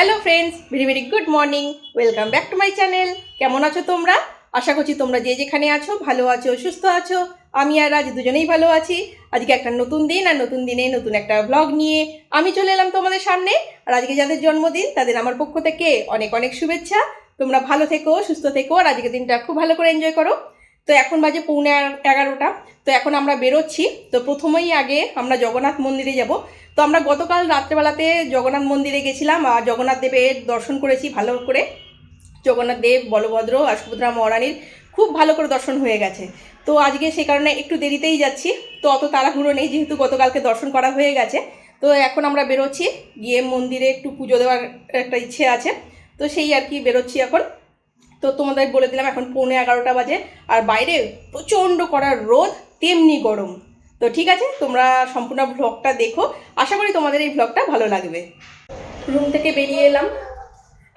Hello friends, very very good morning. Welcome back to my channel. কেমন আছো তোমরা? আশা করছি তোমরা যে যেখানে আছো ভালো আছো, সুস্থ আছো। আমি আর আজ দুজনেই ভালো আছি। আজকে একটা নতুন দিন, আর নতুন দিনে নতুন একটা ব্লগ নিয়ে আমি চলে এলাম তোমাদের সামনে। আর আজকে যাদের জন্মদিন তাদের আমার পক্ষ থেকে অনেক অনেক শুভেচ্ছা। তোমরা ভালো থেকো, সুস্থ থেকো, আর আজকের দিনটা খুব ভালো করে এনজয় করো। তো এখন বাজে 11:15। তো এখন আমরা বেরোচ্ছি। তো প্রথমেই আগে আমরা জগন্নাথ মন্দিরে যাব। তো আমরা গতকাল রাত্রেবেলাতে জগন্নাথ মন্দিরে গেছিলাম আর জগন্নাথ দেবের দর্শন করেছি ভালো করে। জগন্নাথ দেব, বলভদ্র আর সুভদ্রা মহারানীর খুব ভালো করে দর্শন হয়ে গেছে। তো আজকে সেই কারণে একটু দেরিতেই যাচ্ছি। তো অত তাড়াহুড়ো নেই, যেহেতু গতকালকে দর্শন করা হয়ে গেছে। তো এখন আমরা বেরোচ্ছি, গিয়ে মন্দিরে একটু পুজো দেওয়ার একটা ইচ্ছে আছে। তো সেই আর কি বেরোচ্ছি এখন। তো তোমাদের বলে দিলাম এখন 11:15 বাজে, আর বাইরে প্রচণ্ড কড়া রোদ, তেমনি গরম। তো ঠিক আছে, তোমরা সম্পূর্ণ ভ্লগটা দেখো। আশা করি তোমাদের এই ভ্লগটা ভালো লাগবে। রুম থেকে বেরিয়ে এলাম,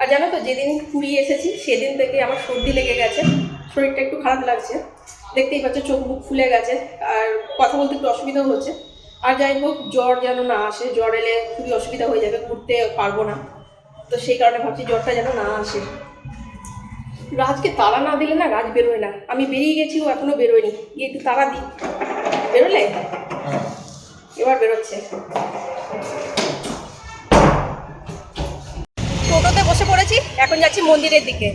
আর জানো তো যেদিন পুরী এসেছি সেদিন থেকে আমার সর্দি লেগে গেছে, শরীরটা একটু খারাপ লাগছে। দেখতেই পাচ্ছ চোখ মুখ ফুলে গেছে, আর কথা বলতে একটু অসুবিধাও হচ্ছে। আর যাই হোক, জ্বর যেন না আসে, জ্বর এলে খুবই অসুবিধা হয়ে যাবে, ঘুরতে পারবো না। তো সেই কারণে ভাবছি জ্বরটা যেন না আসে। রাজকে তাড়া না দিলে না রাজ বেরোয় না। আমি বেরিয়ে গেছি, ও এখনো বেরোয়নি। গিয়ে একটু তাড়া দিই। বেরোলে? এবার বেরোচ্ছে। টোটোতে বসে পড়েছি, এখন যাচ্ছি মন্দিরের দিকে।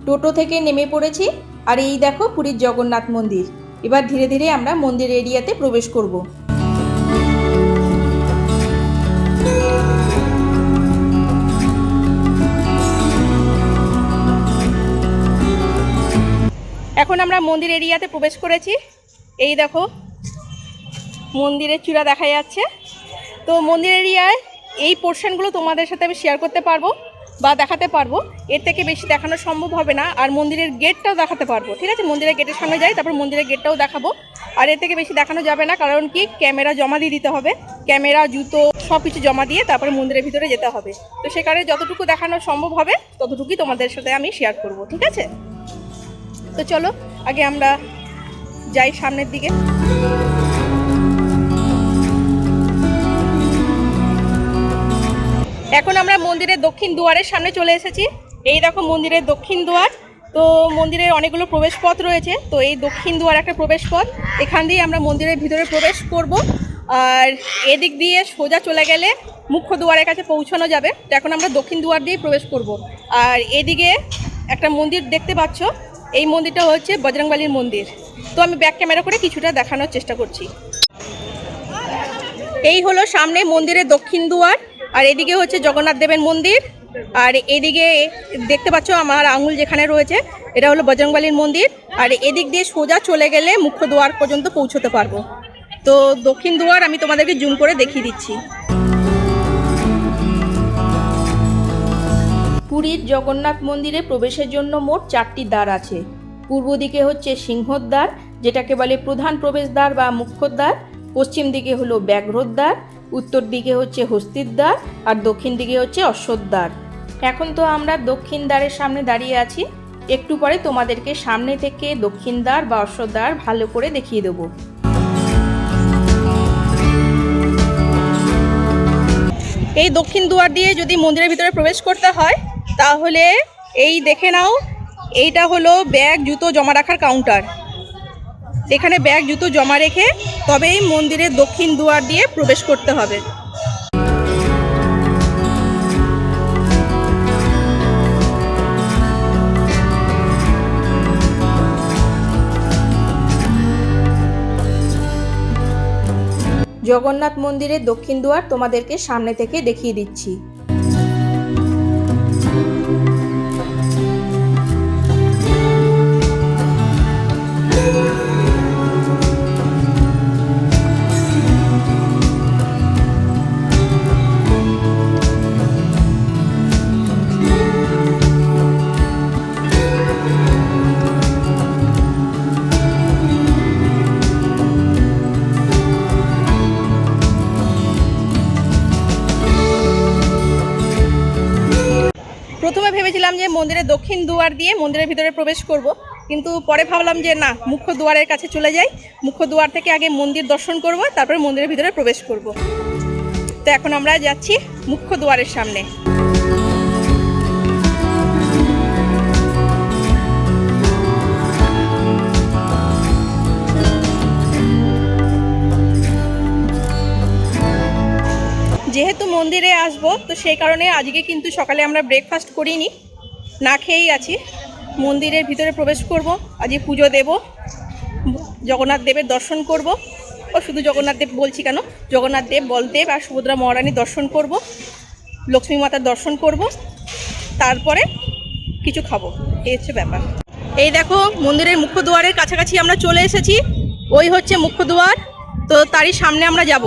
টোটো থেকে নেমে পড়েছি, আর এই দেখো পুরীর জগন্নাথ মন্দির। এবার ধীরে ধীরে আমরা মন্দির এরিয়াতে প্রবেশ করব। এখন আমরা মন্দির এরিয়াতে প্রবেশ করেছি। এই দেখো মন্দিরের চূড়া দেখা যাচ্ছে। তো মন্দির এরিয়ায় এই পোর্শনগুলো তোমাদের সাথে আমি শেয়ার করতে পারবো বা দেখাতে পারবো, এর থেকে বেশি দেখানো সম্ভব হবে না। আর মন্দিরের গেটটাও দেখাতে পারবো, ঠিক আছে? মন্দিরের গেটের সামনে যাই, তারপর মন্দিরের গেটটাও দেখাবো। আর এর থেকে বেশি দেখানো যাবে না, কারণ কি ক্যামেরা জমা দিয়ে দিতে হবে। ক্যামেরা, জুতো সব কিছু জমা দিয়ে তারপরে মন্দিরের ভিতরে যেতে হবে। তো সে কারণে যতটুকু দেখানো সম্ভব হবে ততটুকুই তোমাদের সাথে আমি শেয়ার করব, ঠিক আছে? তো চলো আগে আমরা যাই সামনের দিকে। এখন আমরা মন্দিরের দক্ষিণ দুয়ারের সামনে চলে এসেছি। এই দেখো মন্দিরের দক্ষিণ দুয়ার। তো মন্দিরের অনেকগুলো প্রবেশ পথ রয়েছে, তো এই দক্ষিণ দুয়ার একটা প্রবেশ পথ। এখান দিয়ে আমরা মন্দিরের ভিতরে প্রবেশ করব, আর এদিক দিয়ে সোজা চলে গেলে মুখ্য দুয়ারের কাছে পৌঁছানো যাবে। তো এখন আমরা দক্ষিণ দুয়ার দিয়ে প্রবেশ করব। আর এদিকে একটা মন্দির দেখতে পাচ্ছ, এই মন্দিরটা হচ্ছে বজরংবলীর মন্দির। তো আমি ব্যাক ক্যামেরা করে কিছুটা দেখানোর চেষ্টা করছি। এই হলো সামনে মন্দিরের দক্ষিণ দুয়ার, আর এদিকে হচ্ছে জগন্নাথ দেবের মন্দির। আর এদিকে দেখতে পাচ্ছ আমার আঙুল যেখানে রয়েছে, এটা হলো বজরংবলীর মন্দির। আর এদিক দিয়ে সোজা চলে গেলে মুখ্য দুয়ার পর্যন্ত পৌঁছতে পারবো। তো দক্ষিণ দুয়ার আমি তোমাদেরকে জুম করে দেখিয়ে দিচ্ছি। পুরীর জগন্নাথ মন্দিরে প্রবেশের জন্য মোট 4টি দ্বার আছে। পূর্ব দিকে হচ্ছে সিংহদ্বার, যেটাকে বলে প্রধান প্রবেশদ্বার বা মুখ্যদ্বার। পশ্চিম দিকে হলো ব্যাঘ্রদ্বার, উত্তর দিকে হচ্ছে হস্তিদ্বার, আর দক্ষিণ দিকে হচ্ছে অশ্বদ্বার। এখন তো আমরা দক্ষিণ দ্বারের সামনে দাঁড়িয়ে আছি। একটু পরে তোমাদেরকে সামনে থেকে দক্ষিণ দ্বার বা অশ্বদ্বার ভালো করে দেখিয়ে দেবো। এই দক্ষিণ দুয়ার দিয়ে যদি মন্দিরের ভিতরে প্রবেশ করতে হয়, তাহলে এই দেখে নাও, এইটা হলো ব্যাগ জুতো জমা রাখার কাউন্টার। এখানে ব্যাগ জুতো জমা রেখে তবেই মন্দিরের দক্ষিণ দুয়ার দিয়ে প্রবেশ করতে হবে। জগন্নাথ মন্দিরের দক্ষিণ দুয়ার তোমাদেরকে সামনে থেকে দেখিয়ে দিচ্ছি। প্রথমে ভেবেছিলাম যে মন্দিরের দক্ষিণ দুয়ার দিয়ে মন্দিরের ভিতরে প্রবেশ করব, কিন্তু পরে ভাবলাম যে না, মুখ্য দুয়ারের কাছে চলে যাই। মুখ্য দুয়ার থেকে আগে মন্দির দর্শন করব, তারপরে মন্দিরের ভিতরে প্রবেশ করব। তো এখন আমরা যাচ্ছি মুখ্য দুয়ারের সামনে। যেহেতু মন্দিরে আসবো, তো সেই কারণে আজকে কিন্তু সকালে আমরা ব্রেকফাস্ট করিনি, না খেয়েই আছি। মন্দিরের ভিতরে প্রবেশ করব, আজকে পুজো দেব, জগন্নাথ দেবের দর্শন করব। ও শুধু জগন্নাথ দেব বলছি কেন, জগন্নাথ দেব, বলদেব আর সুভদ্রা মহারানী দর্শন করব, লক্ষ্মী মাতার দর্শন করব, তারপরে কিছু খাবো। এই হচ্ছে ব্যাপার। এই দেখো, মন্দিরের মুখ্য দুয়ারের কাছাকাছি আমরা চলে এসেছি। ওই হচ্ছে মুখ্য দুয়ার, তো তারই সামনে আমরা যাব।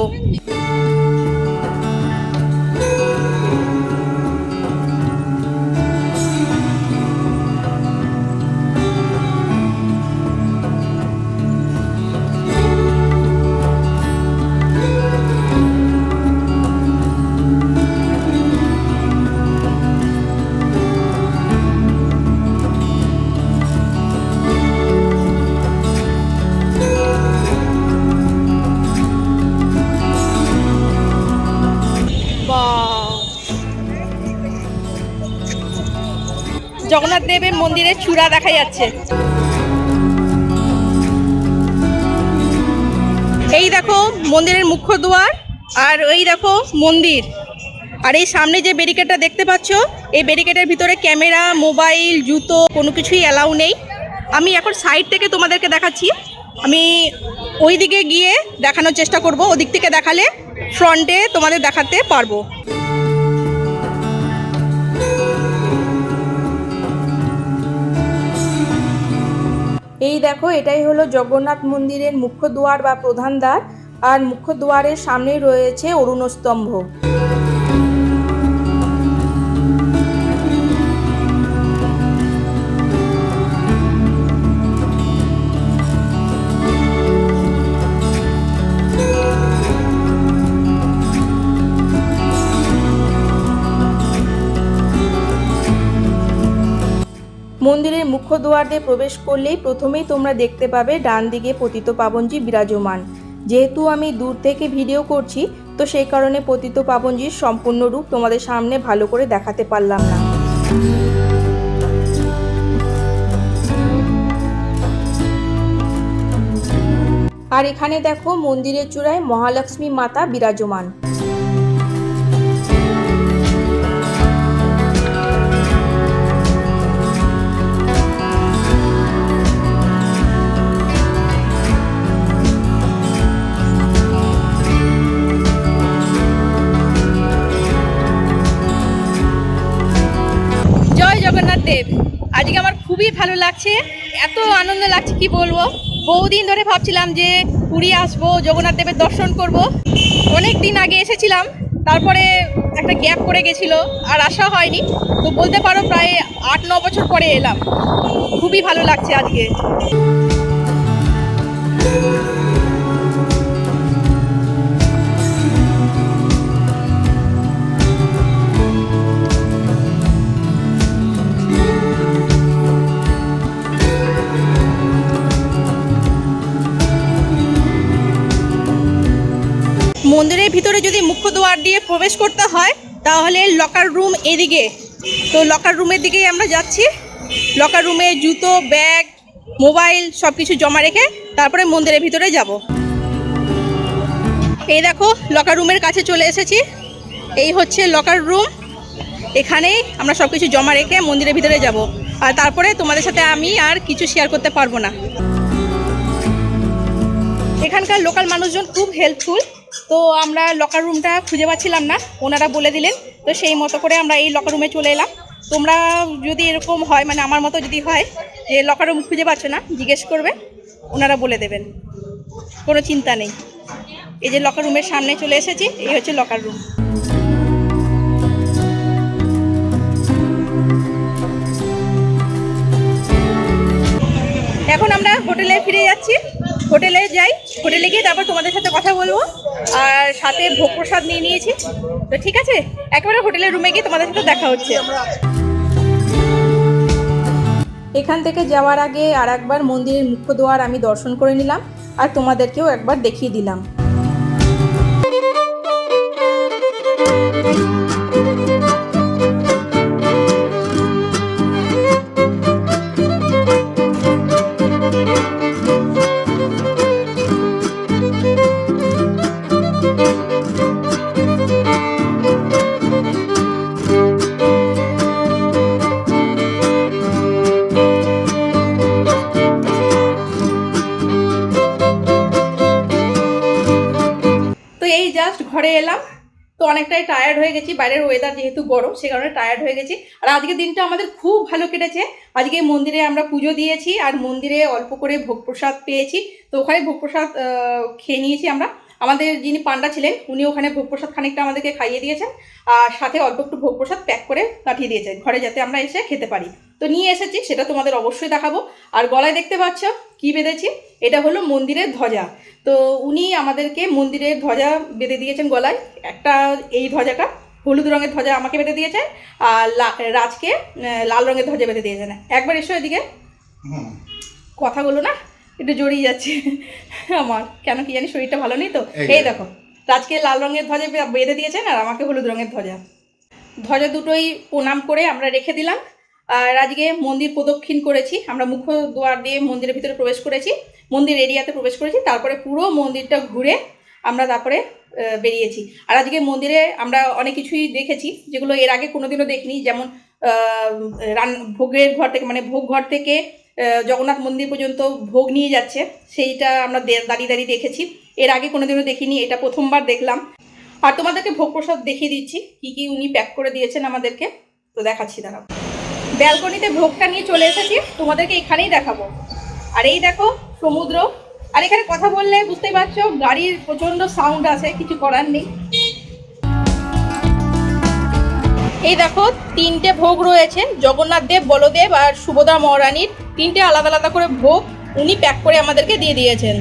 জগন্নাথ দেবের মন্দিরের চূড়া দেখা যাচ্ছে। এই দেখো মন্দিরের মুখ্য দুয়ার, আর এই দেখো মন্দির। আর এই সামনে যে ব্যারিকেডটা দেখতে পাচ্ছ, এই ব্যারিকেডের ভিতরে ক্যামেরা, মোবাইল, জুতো কোনো কিছুই অ্যালাউ নেই। আমি এখন সাইড থেকে তোমাদেরকে দেখাচ্ছি। আমি ওই দিকে গিয়ে দেখানোর চেষ্টা করব, ওদিক থেকে দেখালে ফ্রন্টে তোমাদের দেখাতে পারবো। এই দেখো, এটাই হলো জগন্নাথ মন্দিরের মুখ্য দুয়ার বা প্রধান দ্বার। আর মুখ্য দুয়ারের সামনেই রয়েছে অরুণস্তম্ভ। মন্দিরের মুখ্য দুয়ার দিয়ে প্রবেশ করলেই প্রথমেই তোমরা দেখতে পাবে ডান দিকে পতিতপাবনজি বিরাজমান। যেহেতু আমি দূর থেকে ভিডিও করছি, তো সেই কারণে পতিতপাবনজির সম্পূর্ণ রূপ তোমাদের সামনে ভালো করে দেখাতে পারলাম না। আর এখানে দেখো মন্দিরের চূড়ায় মহালক্ষ্মী মাতা বিরাজমান। জগন্নাথ দেব, আজকে আমার খুবই ভালো লাগছে, এত আনন্দ লাগছে কি বলবো। বহুদিন ধরে ভাবছিলাম যে পুরী আসবো, জগন্নাথ দেবের দর্শন করব। অনেক দিন আগে এসেছিলাম, তারপরে একটা গ্যাপ পড়ে গেছিলো, আর আসা হয়নি। তো বলতে পারো প্রায় 8-9 বছর পরে এলাম। খুবই ভালো লাগছে আজকে। মন্দিরের ভিতরে যদি মুখ্য দুয়ার দিয়ে প্রবেশ করতে হয়, তাহলে লকার রুম এদিকে। তো লকার রুমের দিকেই আমরা যাচ্ছি। লকার রুমে জুতো, ব্যাগ, মোবাইল সব কিছু জমা রেখে তারপরে মন্দিরের ভিতরে যাব। এই দেখো, লকার রুমের কাছে চলে এসেছি। এই হচ্ছে লকার রুম। এখানেই আমরা সব কিছু জমা রেখে মন্দিরের ভিতরে যাব। আর তারপরে তোমাদের সাথে আমি আর কিছু শেয়ার করতে পারবো না। এখানকার লোকাল মানুষজন খুব হেল্পফুল। তো আমরা লকার রুমটা খুঁজে পাচ্ছিলাম না, ওনারা বলে দিলেন। তো সেই মতো করে আমরা এই লকার রুমে চলে এলাম। তোমরা যদি এরকম হয়, মানে আমার মতো যদি হয় যে লকার রুম খুঁজে পাচ্ছ না, জিজ্ঞেস করবে, ওনারা বলে দেবেন, কোনো চিন্তা নেই। এই যে লকার রুমের সামনে চলে এসেছি, এই হচ্ছে লকার রুম। এখন আমরা হোটেলে ফিরে যাচ্ছি। হোটেলে যাই, হোটেলে গিয়ে তারপর তোমাদের সাথে কথা বলবো। আর সাথে ভোগ প্রসাদ নিয়ে নিয়েছি। তো ঠিক আছে, একেবারে হোটেলের রুমে গিয়ে তোমাদের সাথে দেখা হচ্ছে। এখান থেকে যাওয়ার আগে আর একবার মন্দিরের মুখ্য দ্বার আমি দর্শন করে নিলাম আর তোমাদেরকেও একবার দেখিয়ে দিলাম। জাস্ট ঘরে এলাম, তো অনেকটাই টায়ার্ড হয়ে গেছি, বাইরের ওয়েদার যেহেতু গরম সে কারণে টায়ার্ড হয়ে গেছি। আর আজকের দিনটা আমাদের খুব ভালো কেটেছে। আজকে মন্দিরে আমরা পুজো দিয়েছি আর মন্দিরে অল্প করে ভোগ প্রসাদ পেয়েছি, তো ওখানে ভোগ প্রসাদ খেয়ে নিয়েছি আমরা। আমাদের যিনি পান্ডা ছিলেন উনি ওখানে ভোগ প্রসাদ খানিকটা আমাদেরকে খাইয়ে দিয়েছেন আর সাথে অল্প একটু ভোগ প্রসাদ প্যাক করে পাঠিয়ে দিয়েছেন ঘরে, যাতে আমরা এসে খেতে পারি। তো নিয়ে এসেছি, সেটা তোমাদের অবশ্যই দেখাবো। আর গলায় দেখতে পাচ্ছ কি বেঁধেছি, এটা হলো মন্দিরের ধ্বজা। তো উনি আমাদেরকে মন্দিরের ধ্বজা বেঁধে দিয়েছেন গলায়। একটা এই ধ্বজাটা হলুদ রঙের ধ্বজা আমাকে বেঁধে দিয়েছেন আর রাজকে লাল রঙের ধ্বজা বেঁধে দিয়েছেন। একবার এসো এদিকে, কথাগুলো না একটু জড়িয়ে যাচ্ছে আমার, কেন কি জানি শরীরটা ভালো নেই তো। এই দেখো, রাজকে লাল রঙের ধ্বজা বেঁধে দিয়েছেন আর আমাকে হলুদ রঙের ধ্বজা। ধ্বজা দুটোই প্রণাম করে আমরা রেখে দিলাম। আর আজকে মন্দির প্রদক্ষিণ করেছি, আমরা মুখ্য দ্বার দিয়ে মন্দিরের ভিতরে প্রবেশ করেছি, মন্দির এরিয়াতে প্রবেশ করেছি, তারপরে পুরো মন্দিরটা ঘুরে আমরা তারপরে বেরিয়েছি। আর আজকে মন্দিরে আমরা অনেক কিছুই দেখেছি যেগুলো এর আগে কোনোদিনও দেখিনি, যেমন ভোগের ঘর থেকে মানে ভোগ ঘর থেকে জগন্নাথ মন্দির পর্যন্ত ভোগ নিয়ে যাচ্ছে, সেইটা আমরা দাঁড়িয়ে দাঁড়িয়ে দেখেছি। এর আগে কোনোদিনও দেখিনি, এটা প্রথমবার দেখলাম। আর তোমাদেরকে ভোগ প্রসাদ দেখিয়ে দিচ্ছি কি কি উনি প্যাক করে দিয়েছেন আমাদেরকে, তো দেখাচ্ছি দাঁড়াও। ব্যালকনিতে ভোগটা নিয়ে চলে এসেছি, তোমাদেরকে এখানেই দেখাবো। আর এই দেখো সমুদ্র, আর এখানে কথা বললে বুঝতেই পারছো গাড়ির প্রচণ্ড সাউন্ড আছে, কিছু করার নেই। এই দেখো তিনটে ভোগ রয়েছে, জগন্নাথ দেব, বলদেব আর সুভদ্রা মহারানীর তিনটে আলাদা আলাদা করে ভোগ উনি প্যাক করে আমাদেরকে দিয়ে দিয়েছেন।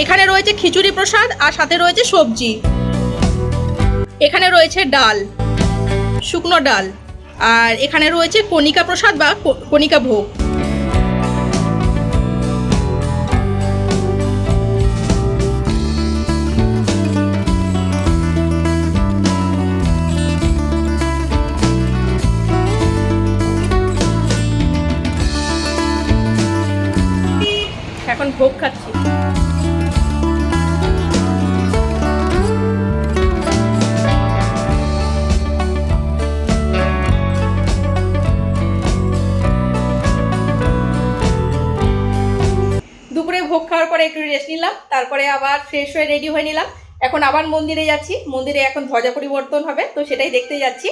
এখানে রয়েছে খিচুড়ি প্রসাদ আর সাথে রয়েছে সবজি, এখানে রয়েছে ডাল, শুকনো ডাল, আর এখানে রয়েছে কণিকা প্রসাদ বা কণিকা ভোগ। এখন ভোগ খাচ্ছি। ভোগ খাওয়ার পরে একটু রেস্ট নিলাম, তারপরে আবার ফ্রেশ হয়ে রেডি হয়ে নিলাম। এখন আবার মন্দিরে যাচ্ছি, মন্দিরে এখন ধ্বজা পরিবর্তন হবে, তো সেটাই দেখতে যাচ্ছি।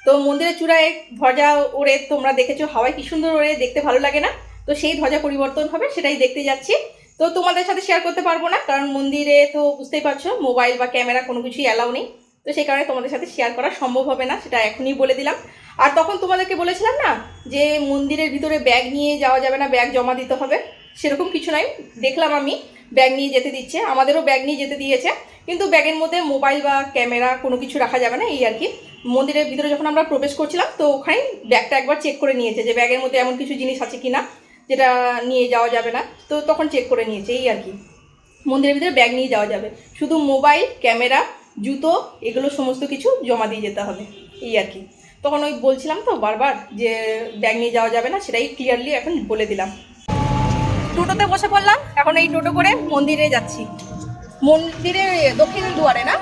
তো মন্দিরের চূড়ায় ধ্বজা ওড়ে, তোমরা দেখেছো হাওয়ায় কি সুন্দর ওড়ে, দেখতে ভালো লাগে না? তো সেই ধ্বজা পরিবর্তন হবে, সেটাই দেখতে যাচ্ছি। তো তোমাদের সাথে শেয়ার করতে পারবো না, কারণ মন্দিরে তো বুঝতেই পারছো মোবাইল বা ক্যামেরা কোনো কিছুই অ্যালাউ নেই, তো সেই কারণে তোমাদের সাথে শেয়ার করা সম্ভব হবে না, সেটা এখনই বলে দিলাম। আর তখন তোমাদেরকে বলেছিলাম না যে মন্দিরের ভিতরে ব্যাগ নিয়ে যাওয়া যাবে না, ব্যাগ জমা দিতে হবে, সেরকম কিছু নাই। দেখলাম আমি ব্যাগ নিয়ে যেতে দিচ্ছে, আমাদেরও ব্যাগ নিয়ে যেতে দিয়েছে, কিন্তু ব্যাগের মধ্যে মোবাইল বা ক্যামেরা কোনো কিছু রাখা যাবে না, এই আর কি। মন্দিরের ভিতরে যখন আমরা প্রবেশ করছিলাম তো ওখানে ব্যাগটা একবার চেক করে নিয়েছে যে ব্যাগের মধ্যে এমন কিছু জিনিস আছে কিনা যেটা নিয়ে যাওয়া যাবে না, তো তখন চেক করে নিয়েছে, এই আর কি। মন্দিরের ভিতরে ব্যাগ নিয়ে যাওয়া যাবে, শুধু মোবাইল, ক্যামেরা, জুতো এগুলো সমস্ত কিছু জমা দিয়ে যেতে হবে, এই আর কি। তখন ওই বলছিলাম তো বারবার যে ব্যাগ নিয়ে যাওয়া যাবে না, সেটাই ক্লিয়ারলি এখন বলে দিলাম। টোটোতে বসে পড়লাম, এখন এই টোটো করে মন্দিরে যাচ্ছি, মন্দিরে দক্ষিণ দুয়ারে না,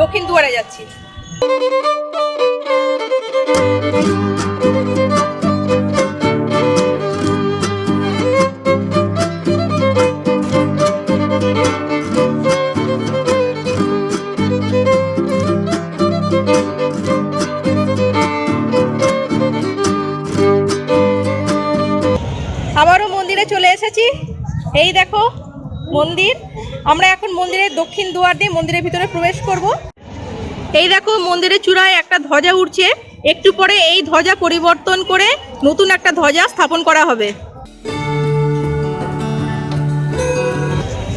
দক্ষিণ দুয়ারে যাচ্ছি। আবারও মন্দিরে চলে এসেছি, এই দেখো মন্দির। আমরা এখন মন্দিরের দক্ষিণ দুয়ার দিয়ে মন্দিরের ভিতরে প্রবেশ করব। এই দেখো মন্দিরের চূড়ায় একটা ধ্বজা উঠছে, একটু পরে এই ধ্বজা পরিবর্তন করে নতুন একটা ধ্বজা স্থাপন করা হবে।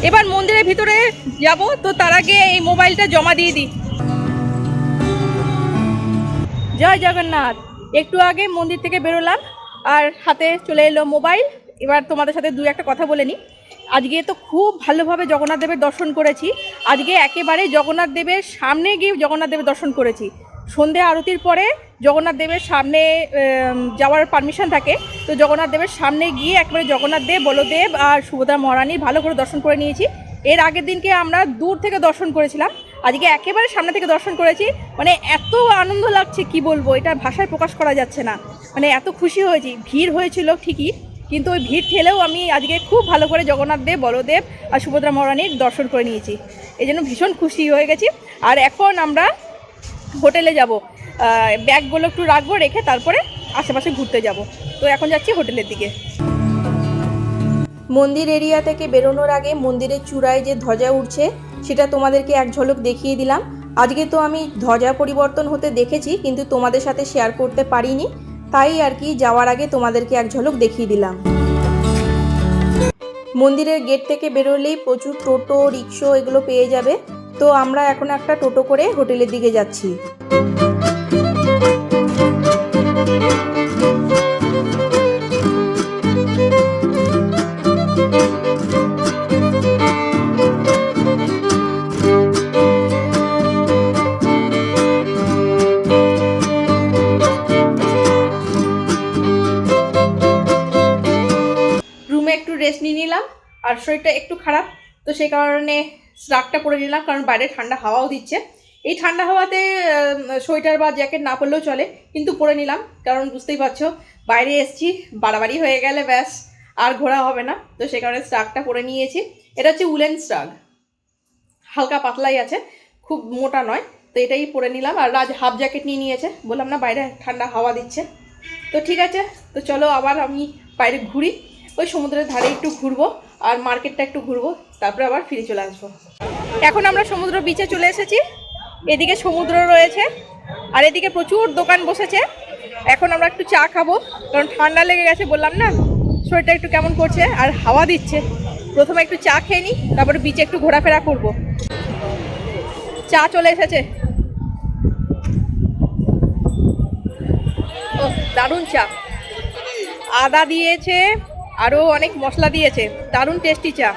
এবার মন্দিরের ভিতরে যাব, তো তার আগে এই মোবাইলটা জমা দিয়ে দিই। জয় জগন্নাথ। একটু আগে মন্দির থেকে বেরোলাম আর হাতে চলে এলো মোবাইল। এবার তোমাদের সাথে দু একটা কথা বলে নিই। আজকে তো খুব ভালোভাবে জগন্নাথ দেবের দর্শন করেছি। আজকে একেবারে জগন্নাথ দেবের সামনে গিয়ে জগন্নাথ দেবের দর্শন করেছি। সন্ধে আরতির পরে জগন্নাথ দেবের সামনে যাওয়ার পারমিশন থাকে, তো জগন্নাথ দেবের সামনে গিয়ে একবারে জগন্নাথ দেব, বলদেব আর সুভদ্রা মহারানী ভালো করে দর্শন করে নিয়েছি। এর আগের দিনকে আমরা দূর থেকে দর্শন করেছিলাম, আজকে একেবারে সামনে থেকে দর্শন করেছি। মানে এত আনন্দ লাগছে কি বলবো, এটা ভাষায় প্রকাশ করা যাচ্ছে না। মানে এত খুশি হয়েছি। ভিড় হয়েছিল ঠিকই, কিন্তু ওই ভিড় ঠেলেও আমি আজকে খুব ভালো করে জগন্নাথ দেব, বলদেব আর সুভদ্রা মহারানীর দর্শন করে নিয়েছি। এই জন্য ভীষণ খুশি হয়ে গেছি। আর এখন আমরা হোটেলে যাব, ব্যাগগুলো একটু রাখবো, রেখে তারপরে আশেপাশে ঘুরতে যাব। তো এখন যাচ্ছি হোটেলের দিকে। মন্দির এরিয়া থেকে বেরোনোর আগে মন্দিরের চূড়ায় যে ধ্বজা উঠছে সেটা তোমাদেরকে এক ঝলক দেখিয়ে দিলাম। আজকে তো আমি ধ্বজা পরিবর্তন হতে দেখেছি, কিন্তু তোমাদের সাথে শেয়ার করতে পারিনি, তাই আর কি যাওয়ার আগে তোমাদেরকে এক ঝলক দেখিয়ে দিলাম। মন্দিরের গেট থেকে বেরোলেই প্রচুর টোটো, রিক্সা এগুলো পেয়ে যাবে। তো আমরা এখন একটা টোটো করে হোটেলের দিকে যাচ্ছি। রুমে একটু রেস্ট নিয়ে নিলাম, আর শরীরটা একটু খারাপ, তো সেই কারণে স্কার্ফটা পরে নিলাম, কারণ বাইরে ঠান্ডা হাওয়াও দিচ্ছে। এই ঠান্ডা হাওয়াতে সোয়েটার বা জ্যাকেট না পরলেও চলে, কিন্তু পরে নিলাম, কারণ বুঝতেই পারছো বাইরে এসছি, বাড়াবাড়ি হয়ে গেলে ব্যাস আর ঘোরা হবে না। তো সেই কারণে স্কার্ফটা পরে নিয়েছি। এটা হচ্ছে উলেন স্কার্ফ, হালকা পাতলাই আছে, খুব মোটা নয়, তো এটাই পরে নিলাম। আর রাজ হাফ জ্যাকেট নিয়ে নিয়েছে, বললাম না বাইরে ঠান্ডা হাওয়া দিচ্ছে। তো ঠিক আছে, তো চলো আবার আমি বাইরে ঘুরি, ওই সমুদ্রের ধারে একটু ঘুরবো আর মার্কেটটা একটু ঘুরবো, তারপরে আবার ফিরে চলে আসবো। এখন আমরা সমুদ্র বিচে চলে এসেছি। এদিকে সমুদ্র রয়েছে আর এদিকে প্রচুর দোকান বসেছে। এখন আমরা একটু চা খাবো, কারণ ঠান্ডা লেগে গেছে, বললাম না শরীরটা একটু কেমন করছে আর হাওয়া দিচ্ছে। প্রথমে একটু চা খেয়ে নিই, তারপরে বিচে একটু ঘোরাফেরা করব। চা চলে এসেছে, ও দারুণ চা, আদা দিয়েছে, আরও অনেক মশলা দিয়েছে, দারুণ টেস্টি চা।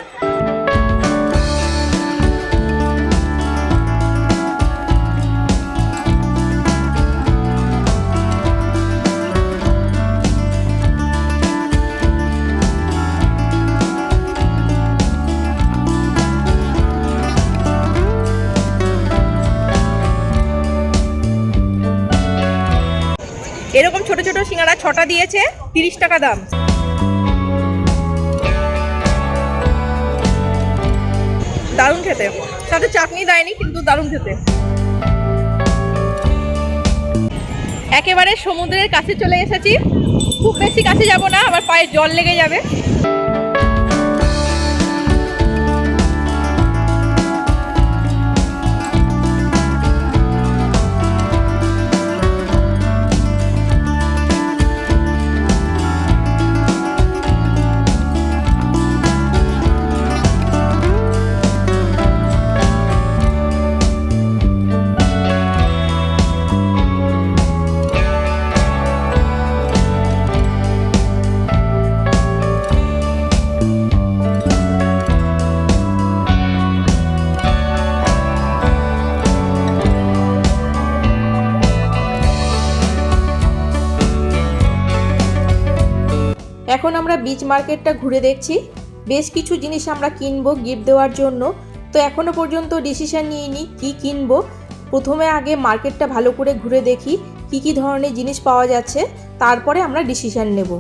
এরকম ছোট ছোট সিঙ্গারা 6টা দিয়েছে, 30 টাকা দাম। দারুণ খেতে, সাথে চাটনি দেয়নি, কিন্তু দারুণ খেতে। একেবারে সমুদ্রের কাছে চলে এসেছি, খুব বেশি কাছে যাব না, আবার পায়ে জল লেগে যাবে। এখন আমরা বিচ মার্কেটটা ঘুরে দেখছি, বেশ কিছু জিনিস আমরা কিনবো গিফট দেওয়ার জন্য। তো এখনো পর্যন্ত ডিসিশন নিইনি কি কিনবো। প্রথমে আগে মার্কেটটা ভালো করে ঘুরে দেখি কি কি ধরনের জিনিস পাওয়া যাচ্ছে, তারপরে আমরা ডিসিশন নেব।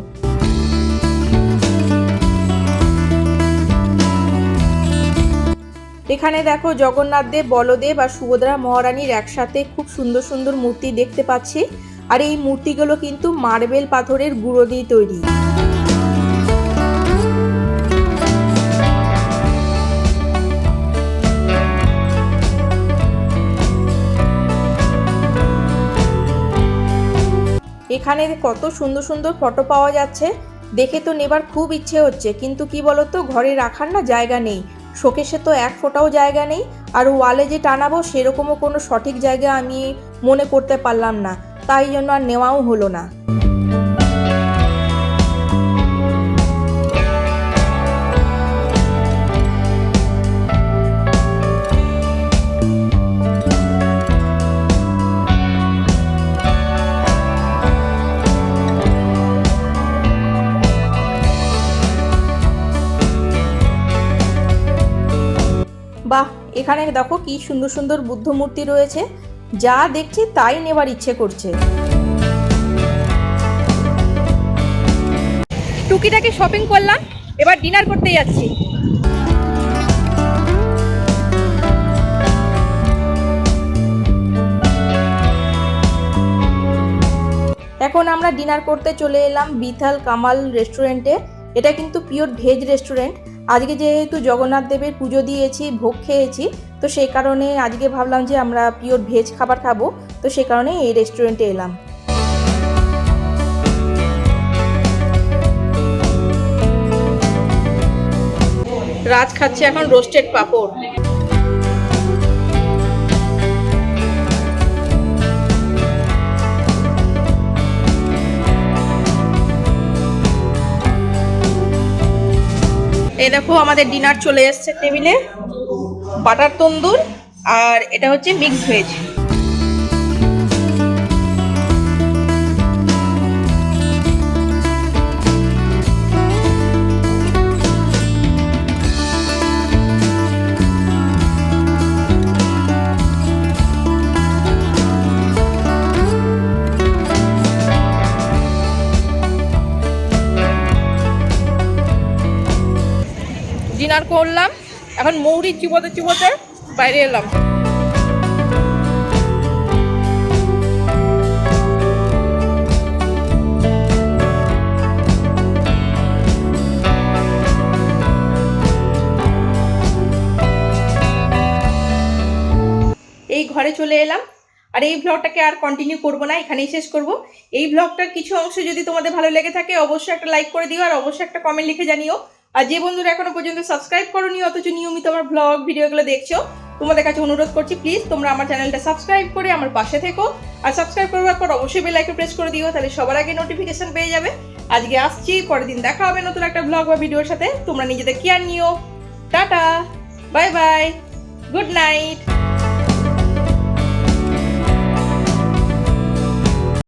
এখানে দেখো জগন্নাথ দেব, বলদেব আর সুভদ্রা মহারানীর একসাথে খুব সুন্দর সুন্দর মূর্তি দেখতে পাচ্ছি। আর এই মূর্তিগুলো কিন্তু মার্বেল পাথরের গুঁড়ো দিয়ে তৈরি। এখানে কত সুন্দর সুন্দর ফটো পাওয়া যাচ্ছে, দেখে তো নেবার খুব ইচ্ছে হচ্ছে, কিন্তু কি বলতো ঘরে রাখার না জায়গা নেই, শোকেসে তো এক ফোঁটাও জায়গা নেই, আর ওয়ালে যে টানাবো সেরকমও কোনো সঠিক জায়গা আমি মনে করতে পারলাম না, তাই জন্য আর নেওয়াও হলো না। বাহ, এখানে দেখো কি সুন্দর সুন্দর বুদ্ধ মূর্তি রয়েছে, যা দেখছি তাই নেবার ইচ্ছে করছে। টুকিটাকি শপিং করলাম, এবার ডিনার করতে যাচ্ছি। এখন আমরা ডিনার করতে চলে এলাম বিথাল কামাল রেস্টুরেন্টে। এটা কিন্তু পিওর ভেজ রেস্টুরেন্ট। আজকে যেহেতু জগন্নাথ দেবের পুজো দিয়েছি, ভোগ খেয়েছি, তো সেই কারণে আজকে ভাবলাম যে আমরা পিওর ভেজ খাবার খাবো, তো সেই কারণে এই রেস্টুরেন্টে এলাম। রাজ খাচ্ছে এখন রোস্টেড পাঁপড়। এই দেখো আমাদের ডিনার চলে এসেছে টেবিলে, বাটার তন্দুর আর এটা হচ্ছে মিক্স ভেজ। ডিনার করলাম, এখন মৌরি চিবোতে চিবোতে বাইরে এলাম। এই ঘরে চলে এলাম, আর এই ব্লগটাকে আর কন্টিনিউ করবো না, এখানেই শেষ করব। এই ব্লগটার কিছু অংশ যদি তোমাদের ভালো লেগে থাকে অবশ্যই একটা লাইক করে দিও, আর অবশ্যই একটা কমেন্ট লিখে জানিও। আর যে বন্ধুরা এখনো পর্যন্ত সাবস্ক্রাইব করোনি অথচ নিয়মিত আমার ব্লগ ভিডিওগুলো দেখছো, তোমাদের কাছে অনুরোধ করছি প্লিজ তোমরা আমার চ্যানেলটা সাবস্ক্রাইব করে আমার পাশে থেকো, আর সাবস্ক্রাইব করবার পর অবশ্যই বেল আইকন প্রেস করে দিও, তাহলে সবার আগে নোটিফিকেশন পেয়ে যাবে। আজকে আসছি, পরের দিন দেখা হবে নতুন একটা ব্লগ বা ভিডিওর সাথে। তোমরা নিজেদের কেয়ার নিও। Tata, bye bye, good night.